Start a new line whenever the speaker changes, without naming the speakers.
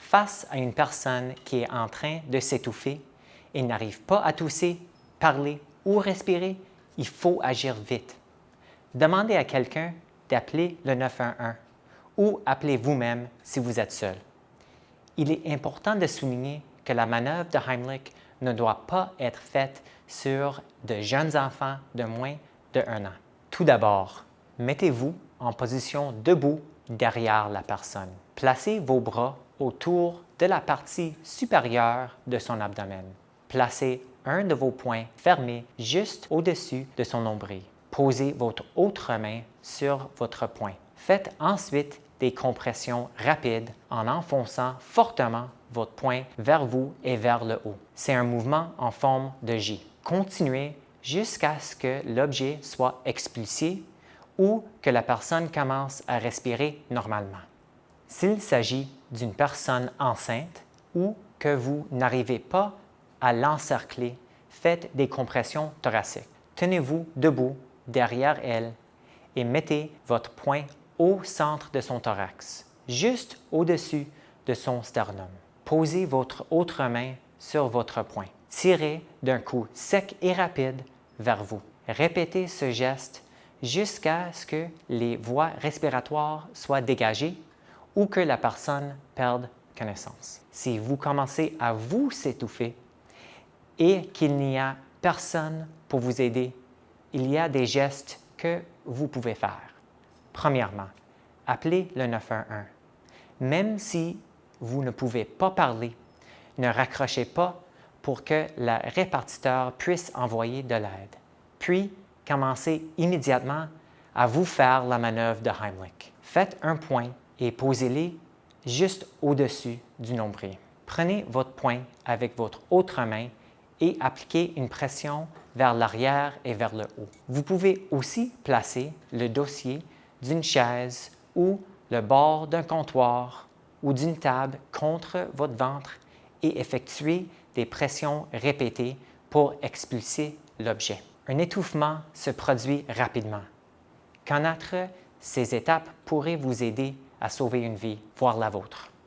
Face à une personne qui est en train de s'étouffer et n'arrive pas à tousser, parler ou respirer, il faut agir vite. Demandez à quelqu'un d'appeler le 911 ou appelez vous-même si vous êtes seul. Il est important de souligner que la manœuvre de Heimlich ne doit pas être faite sur de jeunes enfants de moins de 1 an. Tout d'abord, mettez-vous en position debout derrière la personne. Placez vos bras autour de la partie supérieure de son abdomen. Placez un de vos poings fermés juste au-dessus de son nombril. Posez votre autre main sur votre poing. Faites ensuite des compressions rapides en enfonçant fortement votre poing vers vous et vers le haut. C'est un mouvement en forme de J. Continuez jusqu'à ce que l'objet soit expulsé ou que la personne commence à respirer normalement. S'il s'agit d'une personne enceinte ou que vous n'arrivez pas à l'encercler, faites des compressions thoraciques. Tenez-vous debout derrière elle et mettez votre poing au centre de son thorax, juste au-dessus de son sternum. Posez votre autre main sur votre poing. Tirez d'un coup sec et rapide vers vous. Répétez ce geste jusqu'à ce que les voies respiratoires soient dégagées ou que la personne perde connaissance. Si vous commencez à vous s'étouffer et qu'il n'y a personne pour vous aider, il y a des gestes que vous pouvez faire. Premièrement, appelez le 911. Même si vous ne pouvez pas parler, ne raccrochez pas pour que le répartiteur puisse envoyer de l'aide. Puis, commencez immédiatement à vous faire la manœuvre de Heimlich. Faites un point et posez-les juste au-dessus du nombril. Prenez votre poing avec votre autre main et appliquez une pression vers l'arrière et vers le haut. Vous pouvez aussi placer le dossier d'une chaise ou le bord d'un comptoir ou d'une table contre votre ventre et effectuer des pressions répétées pour expulser l'objet. Un étouffement se produit rapidement. Connaître ces étapes pourrait vous aider à sauver une vie, voire la vôtre.